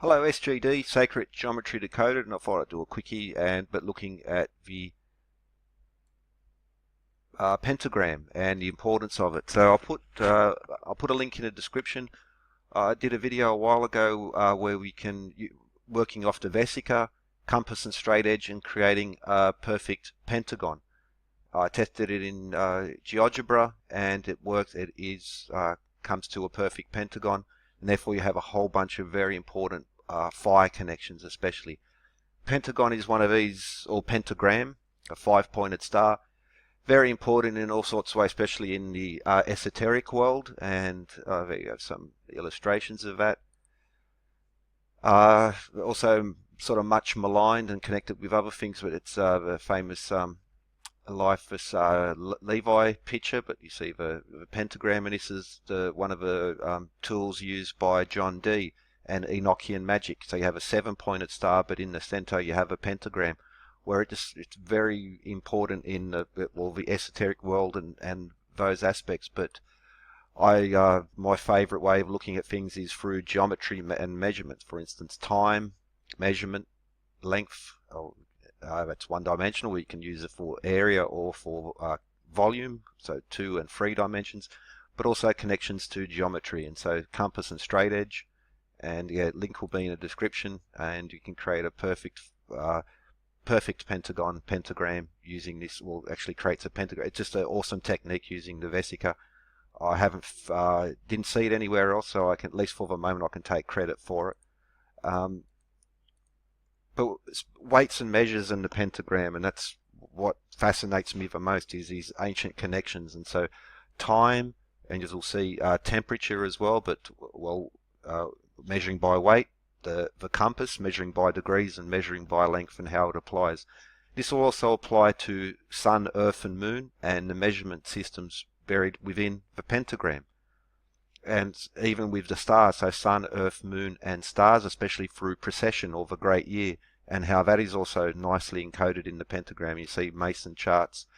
Hello SGD, Sacred Geometry Decoded, and I thought I'd do a quickie but looking at the pentagram and the importance of it. So I'll put a link in the description. I did a video a while ago where working off the vesica, compass and straight edge and creating a perfect pentagon. I tested it in GeoGebra and it works. It comes to a perfect pentagon, and therefore you have a whole bunch of very important phi connections. Especially pentagon is one of these, or pentagram, a five-pointed star, very important in all sorts of ways, especially in the esoteric world, and there you have some illustrations of that. Also sort of much maligned and connected with other things, but it's the famous Eliphas Levi picture, but you see the pentagram, and this is one of the tools used by John Dee and Enochian magic. So you have a seven-pointed star, but in the center you have a pentagram, where it's very important in the esoteric world and those aspects. But my favorite way of looking at things is through geometry and measurement. For instance, time, measurement, length. That's one-dimensional. You can use it for area or for volume, so 2 and 3 dimensions, but also connections to geometry, and so compass and straight edge. And yeah, link will be in the description, and you can create a perfect pentagram using this. Well, actually creates a pentagram. It's just an awesome technique using the vesica. I didn't see it anywhere else, so I can, at least for the moment, I can take credit for it. But weights and measures in the pentagram, and that's what fascinates me the most, is these ancient connections. And so time, and as we'll see, temperature as well, but measuring by weight, the compass, measuring by degrees, and measuring by length and how it applies. This will also apply to sun, earth and moon, and the measurement systems buried within the pentagram. And even with the stars, so sun, earth, moon and stars, especially through precession or the great year, and how that is also nicely encoded in the pentagram. You see Mason charts,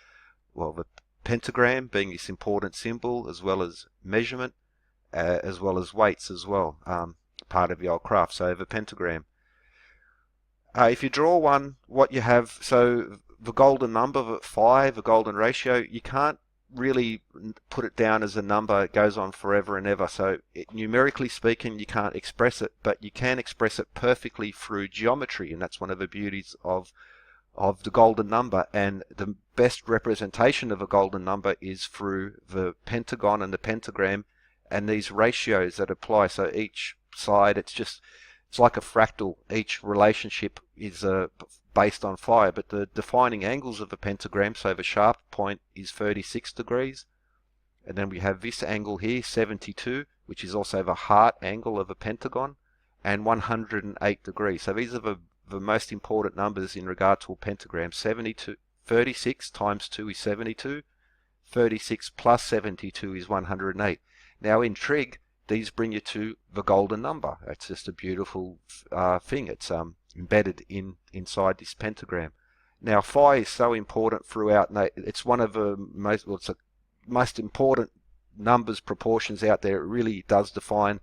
well, the pentagram being this important symbol, as well as measurement, as well as weights as well, part of the old craft. So the pentagram, if you draw one, what you have, so the golden number, phi, the golden ratio, you can't really put it down as a number. It goes on forever and ever. So numerically speaking, you can't express it, but you can express it perfectly through geometry, and that's one of the beauties of the golden number. And the best representation of a golden number is through the pentagon and the pentagram and these ratios that apply. So each side, it's like a fractal. Each relationship is based on phi, but the defining angles of the pentagram, so the sharp point is 36 degrees, and then we have this angle here, 72, which is also the heart angle of a pentagon, and 108 degrees. So these are the most important numbers in regard to a pentagram. 36 times 2 is 72, 36 plus 72 is 108. Now in trig, these bring you to the golden number. It's just a beautiful thing. It's embedded inside this pentagram. Now phi is so important throughout. It's one of the most important numbers, proportions out there. It really does define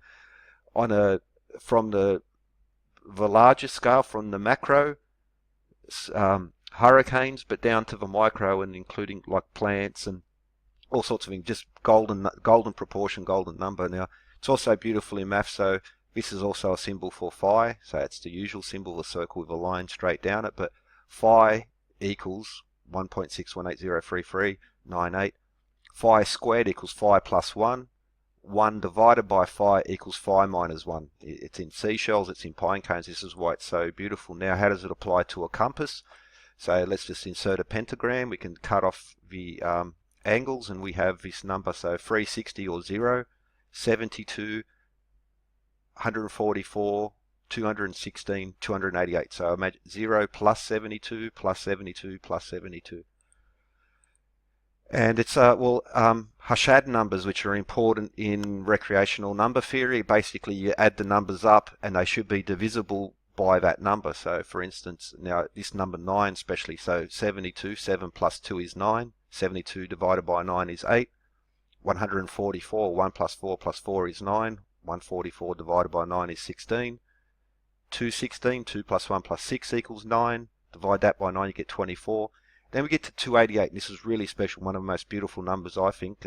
from the larger scale, from the macro hurricanes, but down to the micro, and including like plants and all sorts of things. Just golden proportion, golden number. Now it's also beautiful in math. So this is also a symbol for phi. So it's the usual symbol, a circle with a line straight down it. But phi equals 1.61803398. Phi squared equals phi plus 1. 1 divided by phi equals phi minus 1. It's in seashells, it's in pine cones. This is why it's so beautiful. Now, how does it apply to a compass? So let's just insert a pentagram. We can cut off the angles, and we have this number. So 360 or 0, 72, 144, 216, 288. So imagine 0 plus 72 plus 72 plus 72. And it's Harshad numbers, which are important in recreational number theory. Basically, you add the numbers up, and they should be divisible by that number. So, for instance, now this number 9 especially, so 72, 7 plus 2 is 9. 72 divided by 9 is 8. 144, 1 plus 4 plus 4 is 9. 144 divided by 9 is 16. 216, 2 plus 1 plus 6 equals 9. Divide that by 9, you get 24. Then we get to 288, and this is really special, one of the most beautiful numbers, I think.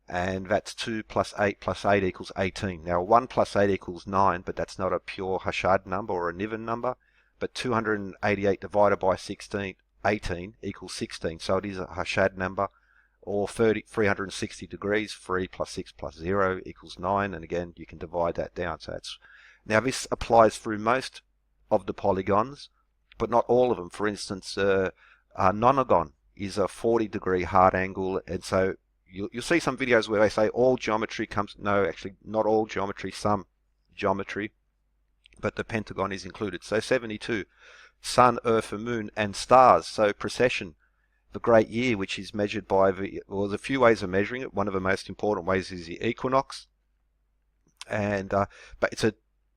And that's 2 plus 8 plus 8 equals 18. Now, 1 plus 8 equals 9, but that's not a pure Hashad number or a Niven number. But 288 divided by 18 equals 16. So it is a Hashad number, or 360 degrees. 3 plus 6 plus 0 equals 9. And again, you can divide that down. So that's, now this applies through most of the polygons, but not all of them. For instance, nonagon is a 40-degree hard angle, and so you'll see some videos where they say all geometry comes, no, actually not all geometry, some geometry, but the pentagon is included. So 72, sun, earth, and moon, and stars. So precession, the great year, which is measured by, well, there's a few ways of measuring it. One of the most important ways is the equinox, and but it's a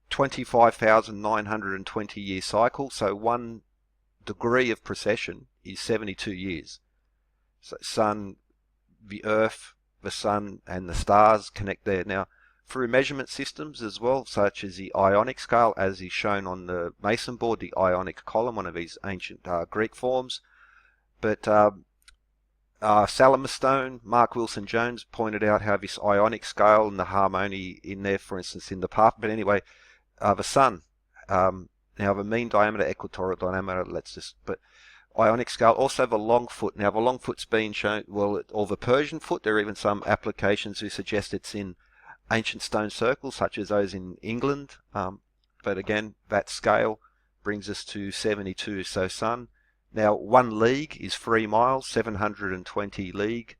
25,920 year cycle, so 1 degree of precession is 72 years. So sun, the earth, the sun, and the stars connect there. Now, through measurement systems as well, such as the Ionic Scale, as is shown on the Mason board, the Ionic column, one of these ancient Greek forms. But Salamastone, Mark Wilson Jones pointed out how this Ionic Scale and the harmony in there, for instance, in the path. But anyway, the sun, now the mean diameter, equatorial diameter, but Ionic Scale, also the long foot. Now the long foot's been shown, well, or the Persian foot. There are even some applications who suggest it's in ancient stone circles, such as those in England. But again, that scale brings us to 72. So sun. Now 1 league is 3 miles. 720 league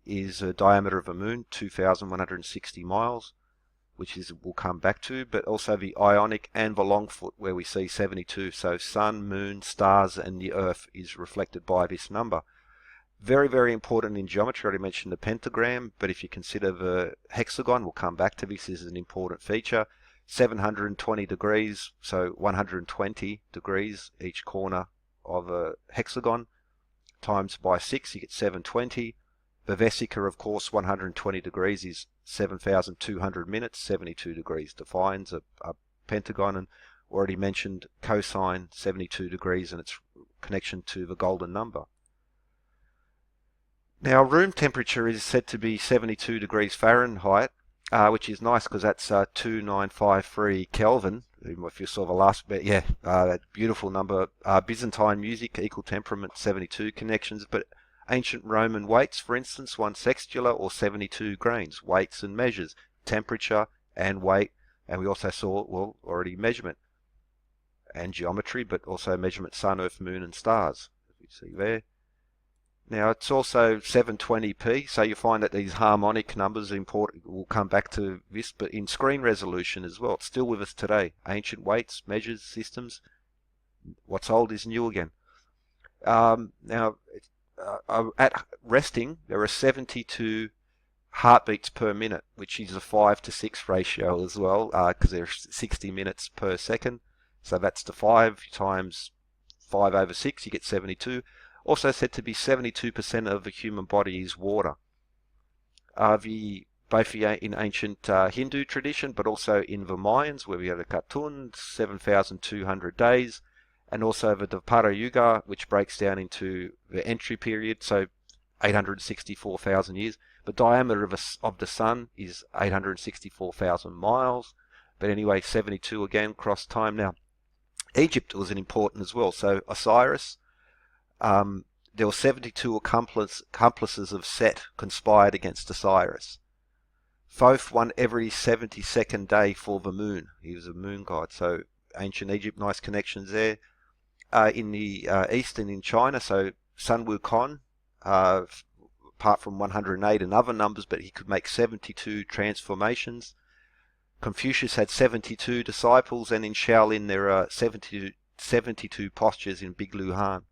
is a diameter of a moon, 2,160 miles, which is we'll come back to. But also the Ionic and the long foot, where we see 72. So sun, moon, stars, and the earth is reflected by this number. Very, very important in geometry. I already mentioned the pentagram, but if you consider the hexagon, we'll come back to this, is an important feature. 720 degrees, so 120 degrees each corner of a hexagon, times by 6, you get 720. The vesica, of course, 120 degrees is 7,200 minutes. 72 degrees defines a pentagon, and already mentioned cosine 72 degrees and its connection to the golden number. Now, room temperature is said to be 72 degrees Fahrenheit, which is nice because that's 2953 Kelvin. If you saw the last bit, yeah, that beautiful number. Byzantine music, equal temperament, 72 connections. But ancient Roman weights, for instance, 1 sextula or 72 grains, weights and measures, temperature and weight. And we also saw, well, already measurement and geometry, but also measurement sun, earth, moon, and stars, as we see there. Now, it's also 720p, so you find that these harmonic numbers are important. We'll come back to this, but in screen resolution as well. It's still with us today. Ancient weights, measures, systems. What's old is new again. Now, at resting, there are 72 heartbeats per minute, which is a 5:6 ratio as well, because there's 60 minutes per second. So that's the 5 times 5/6, you get 72. Also said to be 72% of the human body is water. Both in ancient Hindu tradition, but also in the Mayans, where we have the Katun, 7,200 days, and also the Dvapara Yuga, which breaks down into the entry period, so 864,000 years. The diameter of the sun is 864,000 miles. But anyway, 72 again, cross time. Now, Egypt was an important as well. So Osiris, there were 72 accomplices of Set conspired against Osiris. Thoth won every 72nd day for the moon. He was a moon god. So ancient Egypt, nice connections there. In the East and in China, so Sun Wukong, apart from 108 and other numbers, but he could make 72 transformations. Confucius had 72 disciples, and in Shaolin there are 72 postures in Big Luhan.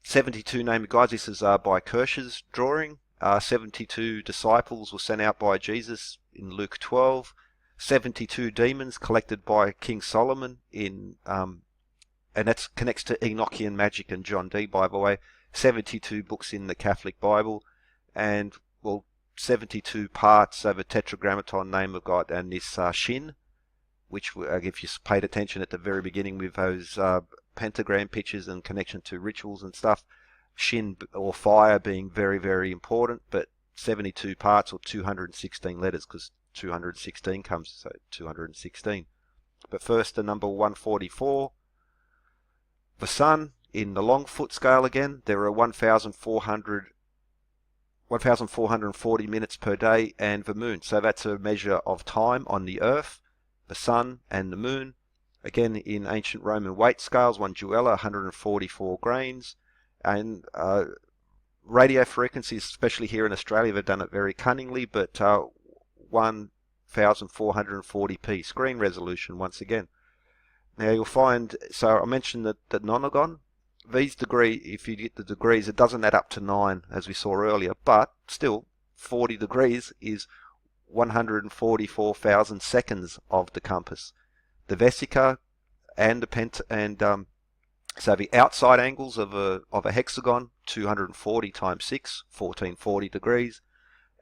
72 named guides, this is by Kirsch's drawing. 72 disciples were sent out by Jesus in Luke 12. 72 demons collected by King Solomon in, and that connects to Enochian magic and John Dee, by the way. 72 books in the Catholic Bible, and well, 72 parts over tetragrammaton, name of God, and this Shin, which if you paid attention at the very beginning with those pentagram pictures and connection to rituals and stuff, Shin or fire being very, very important, but 72 parts or 216 letters, because 216 comes, so 216. But first, the number 144, the sun in the long foot scale again, there are 1,440 minutes per day, and the moon. So that's a measure of time on the earth, the sun and the moon. Again, in ancient Roman weight scales, one duella, 144 grains. And radio frequencies, especially here in Australia, they've done it very cunningly, but 1,440p screen resolution once again. Now you'll find, so I mentioned that the nonagon, these degrees, if you get the degrees, it doesn't add up to 9 as we saw earlier, but still 40 degrees is 144,000 seconds of the compass. The vesica and the so the outside angles of a hexagon, 240 times 6, 1440 degrees,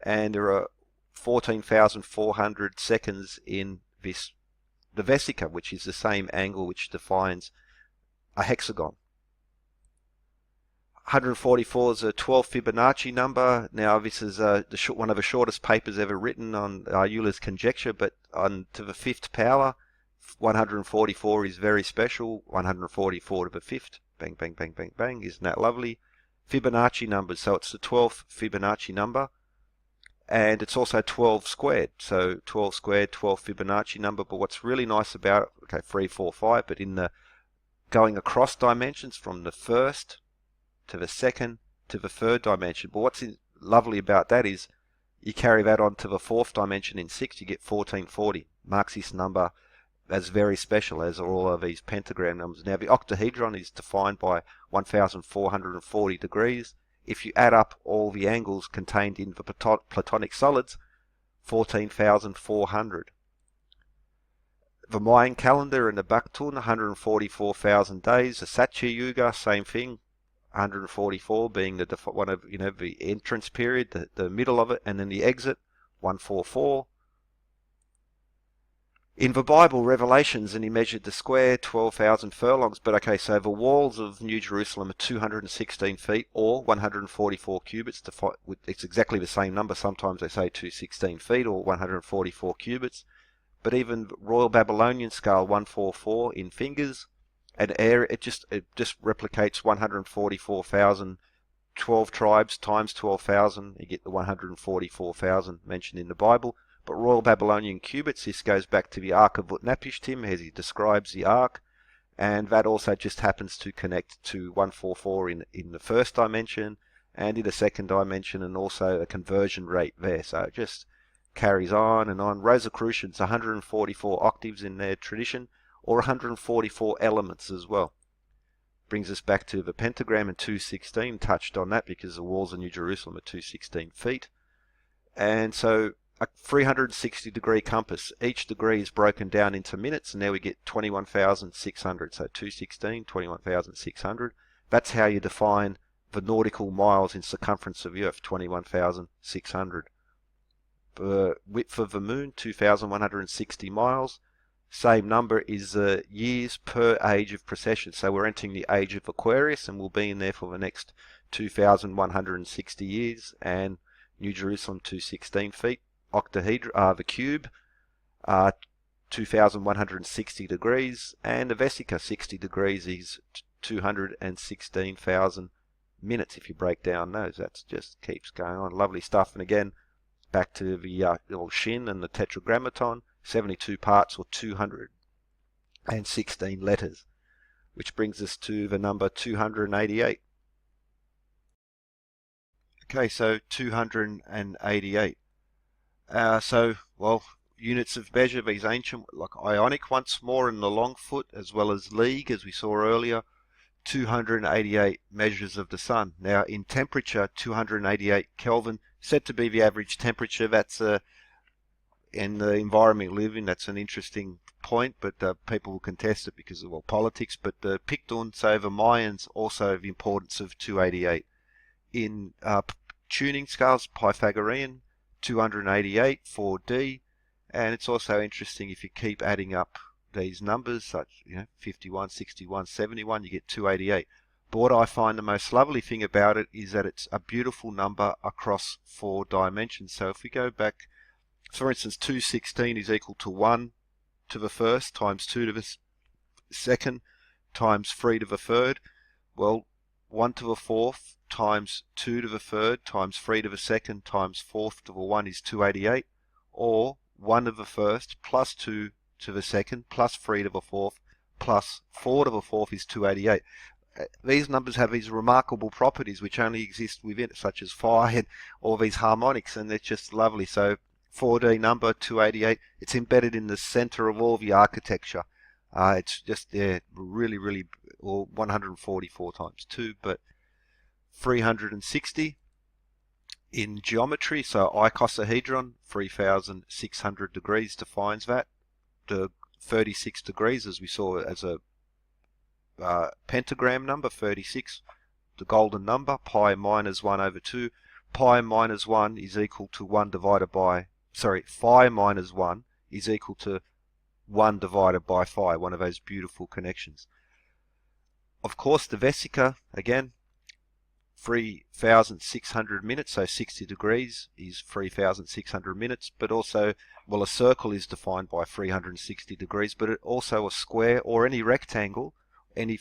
and there are 14,400 seconds in the vesica, which is the same angle which defines a hexagon. 144 is a 12 Fibonacci number. Now this is one of the shortest papers ever written on Euler's conjecture, but on to the 5th power, 144 is very special. 144 to the 5th, bang, bang, bang, bang, bang. Isn't that lovely? Fibonacci numbers, so it's the 12th Fibonacci number, and it's also 12 squared, so 12 squared, 12 Fibonacci number. But what's really nice about it, okay, 3, 4, 5, but in the going across dimensions from the first to the second to the third dimension. But what's lovely about that is you carry that on to the 4th dimension in 6, you get 1440. Marks this number as very special, as are all of these pentagram numbers. Now the octahedron is defined by 1,440 degrees. If you add up all the angles contained in the Platonic solids, 14,400. The Mayan calendar and the Baktun, 144,000 days. The Satya Yuga, same thing, 144 being one of the entrance period, the middle of it, and then the exit, 144. In the Bible, Revelations, and he measured the square, 12,000 furlongs. But okay, so the walls of New Jerusalem are 216 feet or 144 cubits. It's exactly the same number. Sometimes they say 216 feet or 144 cubits. But even Royal Babylonian scale, 144 in fingers and area, it just replicates 144,000. 12 tribes times 12,000, you get the 144,000 mentioned in the Bible. But Royal Babylonian cubits, this goes back to the Ark of Utnapishtim as he describes the Ark, and that also just happens to connect to 144 in the first dimension and in the second dimension, and also a conversion rate there. So it just carries on and on. Rosicrucians, 144 octaves in their tradition, or 144 elements as well. Brings us back to the pentagram and 216, touched on that because the walls of New Jerusalem are 216 feet. And so a 360 degree compass, each degree is broken down into minutes, and there we get 21,600. So 216, 21,600. That's how you define the nautical miles in circumference of the Earth, 21,600. The width of the moon, 2,160 miles. Same number is years per age of precession. So we're entering the age of Aquarius, and we'll be in there for the next 2,160 years. And New Jerusalem, 216 feet. Octahedron, the cube, 2,160 degrees, and the vesica, 60 degrees, is 216,000 minutes. If you break down those, that just keeps going on. Lovely stuff. And again, back to the old Shin and the tetragrammaton, 72 parts or 216 letters, which brings us to the number 288. Okay, so 288. Units of measure, these ancient, like Ionic once more in the long foot, as well as League, as we saw earlier, 288 measures of the sun. Now, in temperature, 288 Kelvin, said to be the average temperature. That's in the environment we live in, that's an interesting point, but people will contest it because of politics. But the Picton, so the Mayans, also the importance of 288. In tuning scales, Pythagorean, 288, 4D, and it's also interesting if you keep adding up these numbers, such 51, 61, 71, you get 288. But what I find the most lovely thing about it is that it's a beautiful number across 4 dimensions. So if we go back, for instance, 216 is equal to 1 to the first times 2 to the second times 3 to the third. Well, 1 to the fourth times 2 to the third times 3 to the second times 4 to the 1 is 288, or 1 to the first plus 2 to the second plus 3 to the fourth plus 4 to the fourth is 288. These numbers have these remarkable properties which only exist within it, such as phi and all these harmonics, and they're just lovely. So 4D number 288, it's embedded in the center of all the architecture. It's just there, really, really, or 144 times 2, but 360 in geometry. So icosahedron, 3,600 degrees defines that. The 36 degrees, as we saw as a pentagram number, 36, the golden number, pi minus 1 over 2. Pi minus 1 is equal to 1 divided by, phi minus 1 is equal to 1 divided by phi, one of those beautiful connections. Of course, the vesica, again, 3,600 minutes, so 60 degrees is 3,600 minutes, but also, well, a circle is defined by 360 degrees, but it also a square or any rectangle, any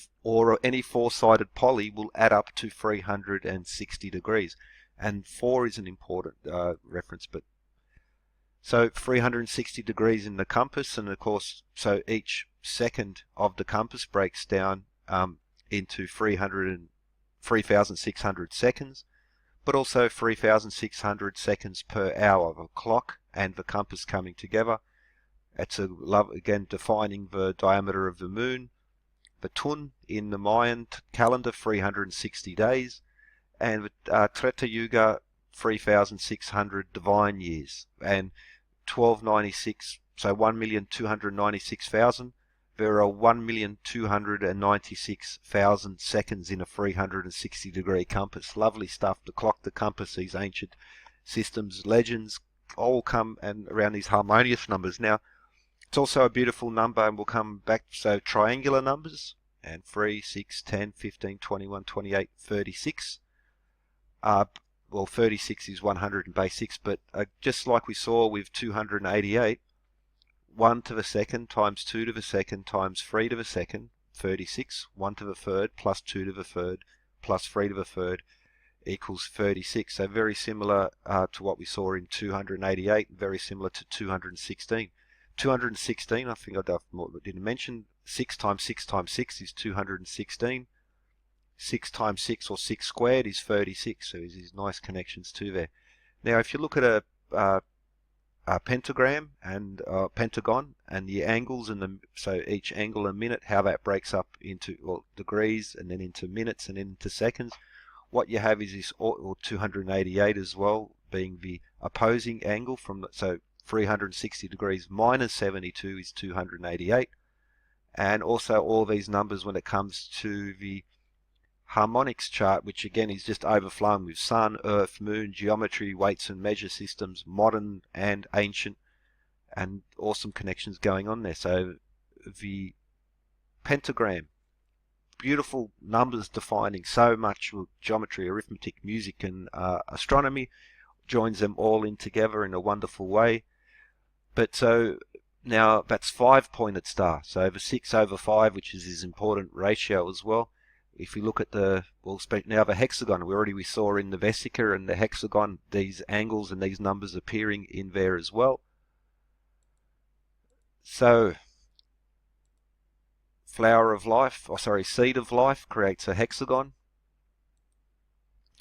four-sided poly will add up to 360 degrees. And 4 is an important reference, but so 360 degrees in the compass, and of course, so each second of the compass breaks down into 3,600 seconds, but also 3,600 seconds per hour, the clock and the compass coming together. It's again defining the diameter of the moon. The Tun in the Mayan calendar, 360 days, and Treta Yuga, 3,600 divine years, and 1296, so 1,296,000. There are 1,296,000 seconds in a 360 degree compass. Lovely stuff. The clock, the compass, these ancient systems, legends, all come and around these harmonious numbers. Now, it's also a beautiful number, and we'll come back. So triangular numbers, and 3, 6, 10, 15, 21, 28, 36. Well, 36 is 100 and base 6, but just like we saw with 288, 1 to the second times 2 to the second times 3 to the second, 36, 1 to the third plus 2 to the third plus 3 to the third equals 36. So very similar to what we saw in 288, very similar to 216. 216, I think I didn't mention, 6 times 6 times 6 is 216. 6 times 6 or 6 squared is 36. So there's these nice connections too there. Now if you look at a pentagram and pentagon and the angles and so each angle a minute, how that breaks up into degrees and then into minutes and then into seconds, what you have is this 288 as well being the opposing angle from so 360 degrees minus 72 is 288, and also all these numbers when it comes to the harmonics chart, which again is just overflowing with sun, earth, moon, geometry, weights and measure systems, modern and ancient, and awesome connections going on there. So the pentagram, beautiful numbers defining so much with geometry, arithmetic, music and astronomy, joins them all in together in a wonderful way. But so now that's 5-pointed star, so the 6 over 5, which is his important ratio as well. If we look at now the hexagon, we saw in the vesica and the hexagon these angles and these numbers appearing in there as well. So flower of life, seed of life creates a hexagon.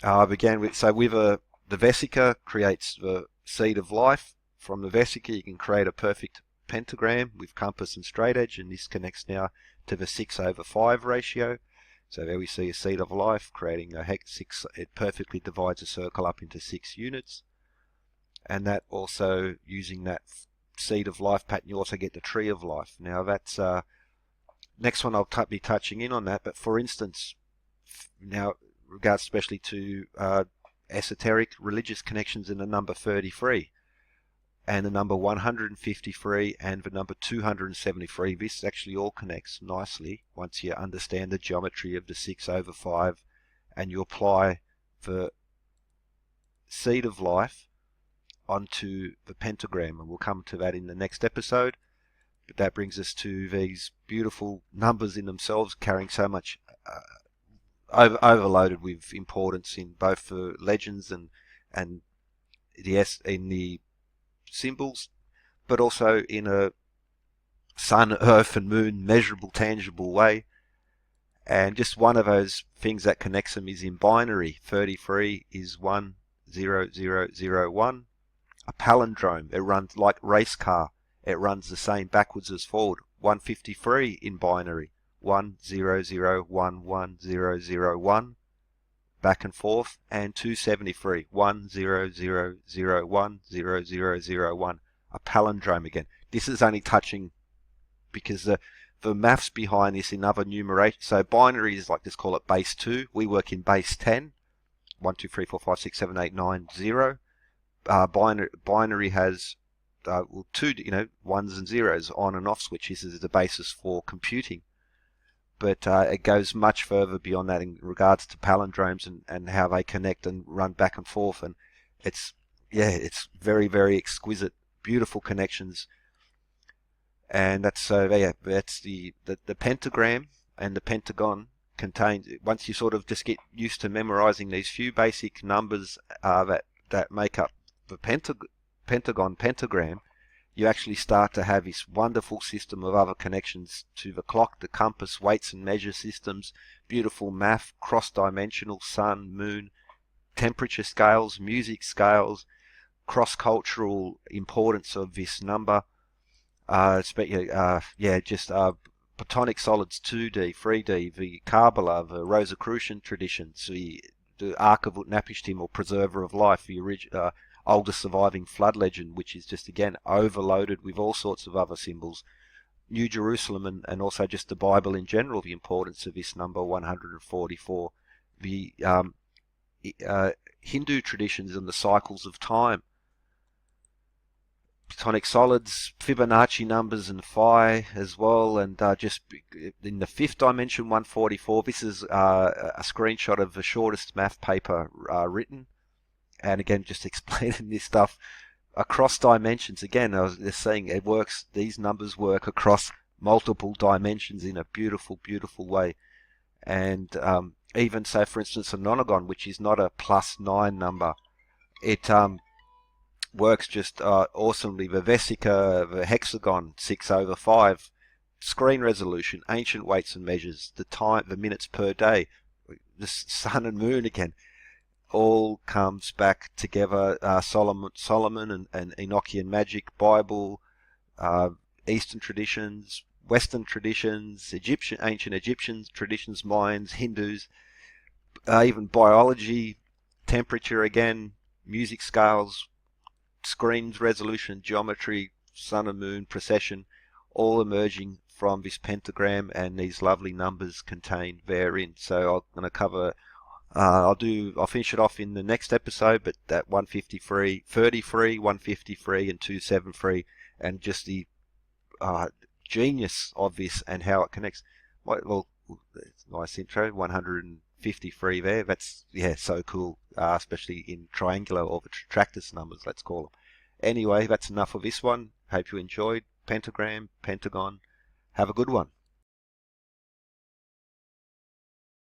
The vesica creates the seed of life. From the vesica you can create a perfect pentagram with compass and straight edge, and this connects now to the 6 over 5 ratio. So there we see a seed of life creating a hex 6. It perfectly divides a circle up into 6 units, and that also, using that seed of life pattern, you also get the tree of life. Now that's next one I'll be touching in on that. But for instance, now regards especially to esoteric religious connections in the number 33. and the number 153 and the number 273. This actually all connects nicely once you understand the geometry of the 6/5 and you apply the seed of life onto the pentagram, and we'll come to that in the next episode. But that brings us to these beautiful numbers in themselves, carrying so much overloaded with importance in both the legends and in the symbols, but also in a sun, earth and moon measurable, tangible way. And just one of those things that connects them is in binary. 33 is 10001. A palindrome, it runs like race car. It runs the same backwards as forward. 153 in binary, 100110001, back and forth, and 273, 100010001. A palindrome again. This is only touching because the maths behind this in other numeration. So binary is like, let's call it base 2. We work in base 10. 1, 2, 3, 4, 5, 6, 7, 8, 9, 0. Binary has two, ones and zeros, on and off switches is the basis for computing. But it goes much further beyond that in regards to palindromes and how they connect and run back and forth. And it's very, very exquisite, beautiful connections. And that's the pentagram and the pentagon contains. Once you sort of just get used to memorizing these few basic numbers that make up the pentagram, you actually start to have this wonderful system of other connections to the clock, the compass, weights and measure systems, beautiful math, cross-dimensional, sun, moon, temperature scales, music scales, cross-cultural importance of this number, Platonic solids, 2D, 3D, the Kabbalah, the Rosicrucian traditions, the Ark of Utnapishtim, or Preserver of Life, the oldest surviving flood legend, which is just again overloaded with all sorts of other symbols. New Jerusalem and also just the Bible in general, the importance of this number 144. The Hindu traditions and the cycles of time. Platonic solids, Fibonacci numbers and phi as well, and just in the fifth dimension 144. This is a screenshot of the shortest math paper written. And again, just explaining this stuff across dimensions. Again, I was just saying it works. These numbers work across multiple dimensions in a beautiful, beautiful way. And even so, for instance, a nonagon, which is not a +9 number, it works just awesomely. The vesica, the hexagon, 6/5, screen resolution, ancient weights and measures, the time, the minutes per day, the sun and moon again. All comes back together. Solomon and Enochian magic, Bible, Eastern traditions, Western traditions, ancient Egyptian traditions, Mayans, Hindus, even biology, temperature again, music scales, screens resolution, geometry, sun and moon, precession, all emerging from this pentagram and these lovely numbers contained therein. So I'm going to cover. I'll finish it off in the next episode, but that 153, 33, 153 and 273, and just the genius of this and how it connects. Well, it's a nice intro, 153 there. That's, so cool, especially in triangular or the Tractus numbers, let's call them. Anyway, that's enough of this one. Hope you enjoyed. Pentagram, Pentagon. Have a good one.